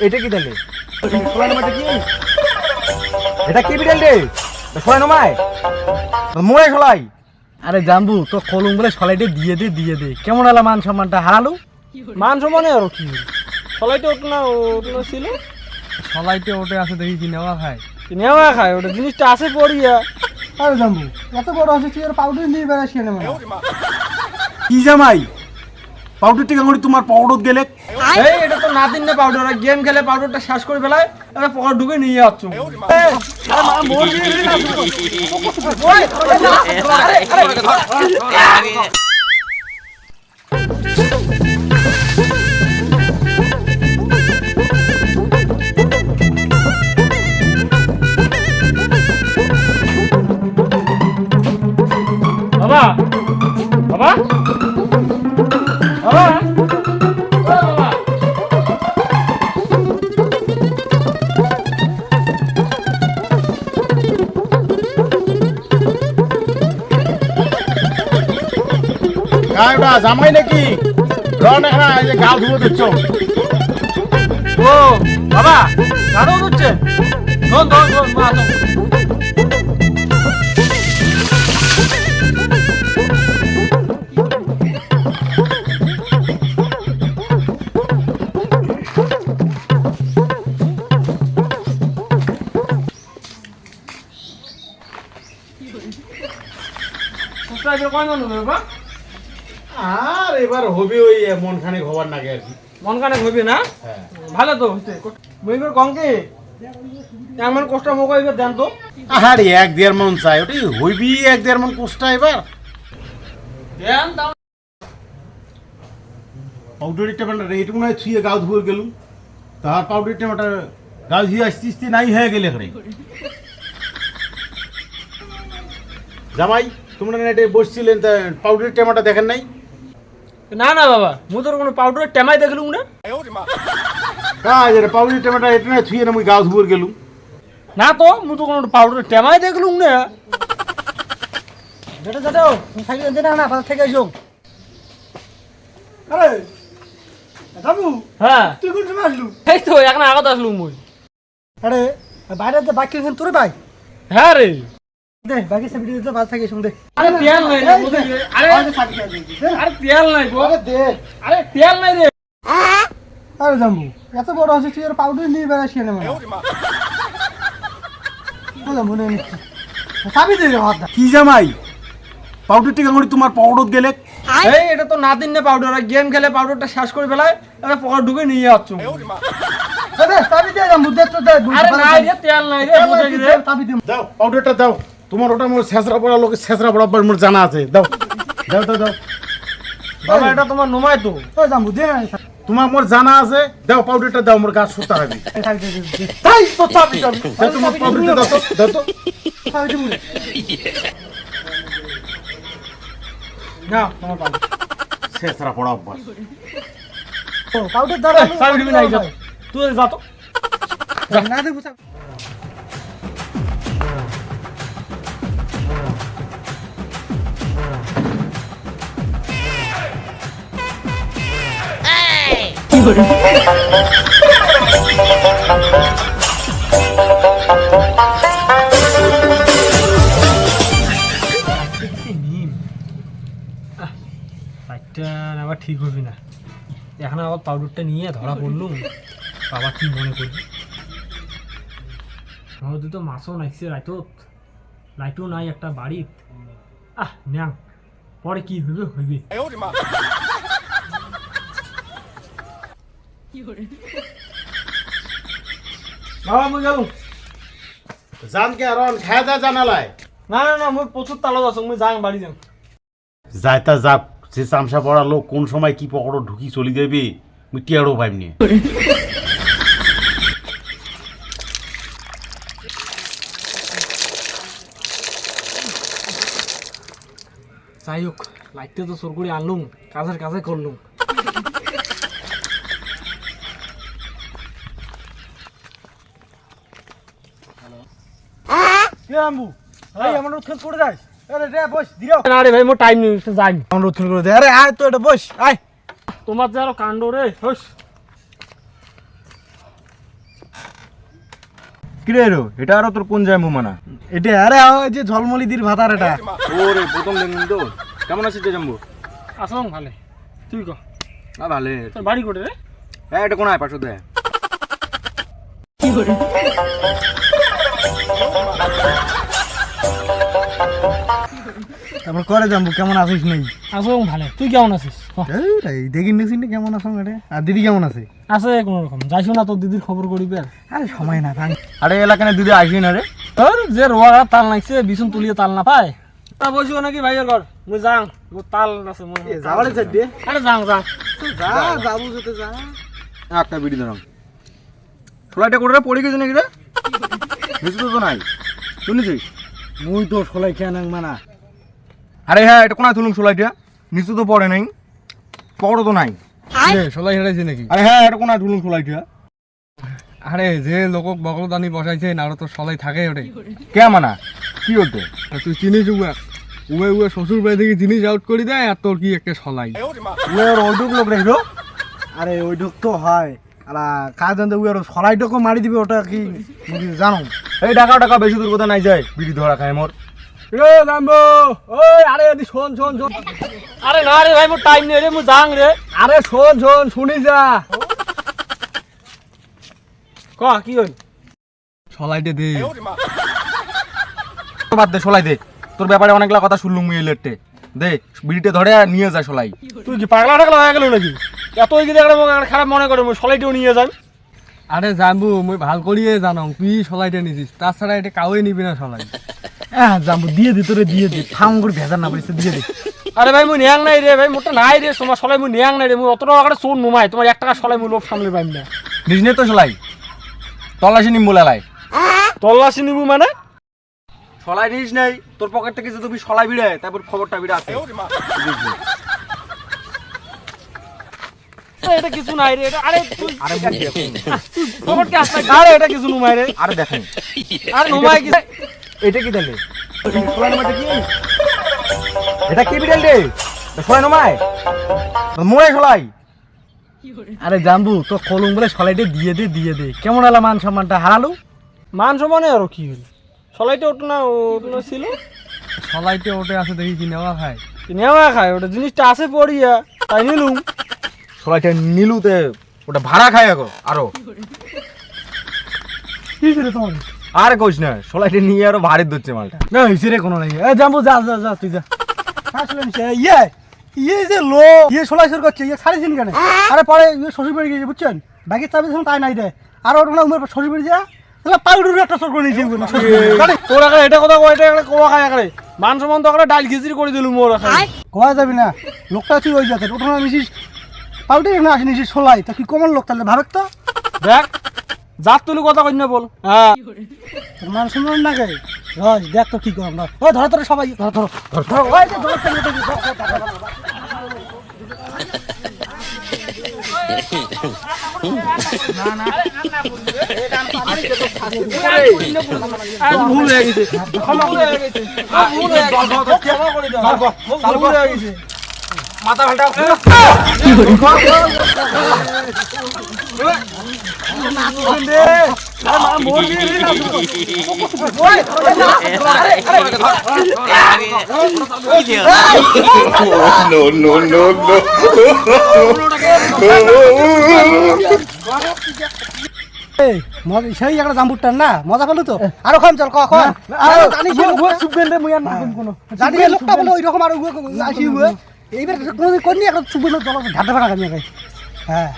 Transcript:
এটা কি তাহলে এটা কি বিড়াল রে সলাই নমায় মোড়ে সলাই। আরে জানবু তো কলম বলে সলাইটে দিয়ে দে কেমন হলো মান সম্মানটা হারালো? মান সম্মানে আর কি সলাইতে ওঠ না ছিল সলাইটে ওটে আছে দেখি কি নেওয়া খায় নেওয়া খায় ওটা জিনিসটা আছে পড়িয়া। আরে জানবু এত বড় আছে তুই আর পাউডার নিয়ে বেড়াচ্ছি না কি জামাই পাউডার টিকা করি তোমার পাউডার গেলে এই এটা তো না দিন না পাউডার গেম খেলে পাউডারটা শেষ করে ফেলায় এবার পকেট ঢুকে নিয়ে যাচ্ছ। বাবা বাবা বাবা বাবা গায়টা জামাই নাকি রন এখানে এই যে গাল ধুয়ে দিচ্ছ। ও বাবা গাড়ো হচ্ছে ধন ধন ধন মা ধন। সাবস্ক্রাইবার কয় জন হবে বাবা? আর এবার হবে ওই মন খানে হবার নাগে আর কি। মন কানে হইবে না? হ্যাঁ ভালো তো হইতে মইবার কংকে এমন কষ্ট মোক এবার দেন তো। আরে 1-1.5 মন চাই ওটি হইবি 1-1.5 মন কোষ্টা এবার দেন দাও পাউডারি টেমাটা রেট মনে হয় ছুঁয়ে গাও ধুয়ে গেলুম তার পাউডারি টেমাটা গাও ধুয়ে আসতে নাই হয়ে গেলে এখানে জামাই তোমরা নেটে বসছিলেন তা পাউডারি টেমাটা দেখেন নাই? না না বাবা মু তোর কোনো পাউডার টেমাই দেখলুম না। কাজ রে পাউডারি টেমাটা এটা না ছুঁয়ে না মুই গাও ধুয়ে গেলুম। না তো মু তো কোনো পাউডার টেমাই দেখলুম না। যেটা যেটা সাইকেল দে না বাজার থেকে আসো। আরে জানবু হ্যাঁ তুই কোন সময় আসলু? এই তো এখন আগত আসলুম মুই। আরে বাইরে যে বাইক কিনছেন তোরে ভাই হ্যাঁ রে দে বাকি সব ভিডিও বাজার থেকে শুন দে। আরে তেল নাই রে বুঝলি? আরে আরে তেল নাই গো দে আরে তেল নাই রে। আরে জানবু এত বড় আছে তুই আর পাউডার নিয়ে বেড়াচ্ছি না মনে নেই চাবি দে রে হাত কি জামাই পাউডার টিকা করি তোমার পাউডার গেলে এই এটা তো না দিন না পাউডার গেম খেলে পাউডারটা শেষ করে ফেলায় এবার পকেট ঢুকে নিয়ে যাচ্ছ। দে চাবি দে জানবু দে তো দে আরে নাই রে তেল নাই রে বুঝে কি রে। চাবি দে দাও পাউডারটা দাও তোমার ওটা মোর ছেঁচড়া পড়া লোকের ছেঁচড়া পড়া মোর জানা আছে দাও দাও দাও দাও বাবা এটা তোমার নুমাই তো। ও জানবু দে না তোমার মোর জানা আছে দাও পাউডারটা দাও মোর গাছ সুতা হবে তাই তো চাবি দাও তোমার পাউডারটা দাও তো দাও তো চাবি দে মুরে না তোমার পাউডার ছেঁচড়া পড়া অভ্যাস ও পাউডার দাও চাবি দিবি নাই যা তুই যা তো। না দে বুঝা আবার ঠিক হবে না এখন আবার পাউডারটা নিয়ে ধরা পড়লুম বাবা কি মনে করবি আমাদের তো মাছও নাইছে রাইতত লাইটও নাই একটা বাড়িত ন্যাং পরে কি হইবে হইবে। বাবা মুই গেল জানকে আর খায় দা জানালায় না না না মুই প্রচুর তালত আছো মুই যাং বাড়ি যাং। যাইতা যাক সে চামচা পড়া লোক কোন সময় কি পকড়ো ঢুকি চলি যাবে মুই টিয়ারও পাইনি। যাই হোক লাইটটা তো চোর করে আনলুম কাজের কাজে করলুম। জানবু এই আমার উৎখান করে যাস আরে রে বস দিও না রে ভাই মোর টাইম নেই যাই আমার উৎখান করে দে আরে আয় তো এটা বস আয় তোমার যে আরো কাণ্ড রে হোস কিরে রো এটা আরো তোর কোন জাম্বু মানা? এটা আরে ওই যে ঝলমলিদির ভাতার এটা। ওরে প্রথম দিন তো কেমন আছিস রে জাম্বু? আসলাম ভালে, তুই ক না ভালে। তোর বাড়ি কোটে রে? হ্যাঁ এটা কোন আয় পাশে দে। তারপর করে যাবো কেমন আছিস নেই? আসলাম ভালে, তুই কেমন আছিস? এই দেখি নিছি না কেমন আছো এটা। আর দিদি কেমন আছে? আছে কোনো রকম, যাইছো না তোর দিদির খবর করিবে? আরে সময় না ভাঙ। আরে এলাকায় দিদি আসি না রে? তোর যে রোয়া তাল নাইছে, বিছুন তুলিয়ে তাল না পায় তা বসিও নাকি ভাইয়ের ঘর? মুই যাং, মোর তাল আছে মনে হয়। যাওয়ারে চাই দে। আরে যাং যাং যা যাবো যেতে যা। একটা বিড়ি ধরাম। ছোলাইটা করে পড়ে গেছে নাকি রে? বুঝতে তো নাই শুনেছিস? মুই তো সলাই খেয়ে নাং মানা। আরে হ্যাঁ এটা কোন তুলুম ছোলাইটা? নিচু তো পড়ে নাই, পড়ো তো নাই। সলাই হেরাইছে নাকি? আরে হ্যাঁ এটা কোন তুলুম ছোলাইটা? আরে যে লোক বগলদানি বসাইছে না তো সলাই থাকে ওরে। কে মানা? কি হতে? তুই চিনিস উয়া উয়ে উয়ে শ্বশুর বাড়ি থেকে জিনিস আউট করে দেয় আর তোর কি একটা সলাই। ওর ওইটুক লোক রে হিরো? আরে ওই ঢুক তো হয় আর কাজ জানতে উয়ার সলাইটাকে মারি দিবে ওটা কি জানো? এই টাকা বেশি দূর কোথায় নাই যায় বিড়ি ধরা খায় মোর। রে জাম্বো ওই আরে এদি শোন শোন শোন। আরে না রে ভাই, মোর টাইম নেই রে, মুই যাং রে। আরে শোন শোন শুনি যা। ক কি হইল? সলাইটা দে। বাদ দে সলাই দে, তোর ব্যাপারে অনেকলা কথা শুনলুম মুই লেটে। দে বিড়িটা ধরে আর নিয়ে যায় সলাই। তুই কি পাগলা টাগলা হয়ে গেল নাকি? এত কি দেখলে মোক খারাপ মনে করে, মুই সলাইটিও নিয়ে যাই। আরে জাম্বু মুই ভাল করিয়ে জানো তুই সলাইটা নিছিস, তাছাড়া এটা কাউই নিবি না সলাই। জাম্বু দিয়ে দি তোরে দিয়ে দি, ফাং করে ভেজার না পড়িস দিয়ে দি। আরে ভাই মুই নিয়াং নাই রে ভাই, মোরটা নাই রে, তোমার সলাই মুই নিয়াং নাই রে, মুই অত টাকা চোর নুমাই, তোমার 1 টাকা সলাই মুই লোভ সামলে পাইম না। নিজ নে তো সলাই, তল্লাশি নিম বলে লাই। তল্লাশি নিবু মানে? সলাই নিস নাই, তোর পকেট থেকে যে তুমি সলাই বিড়ে তারপর খবরটা বিড়ে আছে। এটা কিছু নাই রে, এটা আরে তুই আরে মুই দেখুন, খবর কি আসছে? আরে এটা কিছু নুমাই রে, আরে দেখেন আরে নুমাই কি? এটা কি দিলে? সলাই নামাটা কি? এটা কি বিড়াল রে? সলাই নামায় মোড়ে সলাই। আরে জাম্বু তো কলম বলে সলাইটা দিয়ে দে কেমন এলা মান সম্মানটা হারালো? মান সম্মানে আরো কি হইল? সলাইটা ওটা না ছিল, সলাইটা ওটে আছে দেখি কি নেওয়া খায়। নেওয়া খায় ওটা, জিনিসটা আছে পড়িয়া তাই নিলুম। সলাইটা নিলুতে ওটা ভাড়া খায় এখন আরো। কি করে তোমার? আর কইস না, সলাইটা নিয়ে আরো ভারী ধরছে মালটা। না হইছে রে কোনো নাই। এ জাম্বু যা যা যা তুই যা। আসলে ইয়ে যে লো ইয়ে সলাই সর করছে ইয়ে ছাড়িছেন কেন? আরে পরে ইয়ে শ্বশুর বাড়ি গিয়েছে বুঝছেন, বাকি চাবি যখন তাই নাই দেয় আর ওটা না উমের শ্বশুর বাড়ি যা তাহলে পাউডার একটা সর করে নিয়েছে। তোর আগে এটা কথা কয়, এটা কোয়া খায় আগে মান সম্মান তো আগে ডাল খিচড়ি করে দিলুম ওর আগে। কোয়া যাবি না, লোকটা তুই ওই যাতে ওটা না নিছিস পাউডার না আসে নিছিস সলাই, তা কি কমন লোক তাহলে ভাবেক তো। দেখ জাত তুলি কথা কই না বল। হ্যাঁ মান সম্মান না গে রস দেখ তো কি কর আমরা। ও ধর ধর সবাই ধর ধর ধর ধর ওই যে ধর ভুল হয়ে গেছে, ক্ষমা করে হয়ে গেছে, ভুল হয়ে গেছে, ক্ষমা করে দাও, ভুল হয়ে গেছে। মাথা ভালটা no, no, no, no. সেই একটা জাম্বুরটার না মজা পেলো তো। আরো খাম চল ক জানি লোকটা বলে ওই রকম আর আসি এইবার কোনদিন করনি একটা চুপ ঝাঁটা ফাটা খাবি হ্যাঁ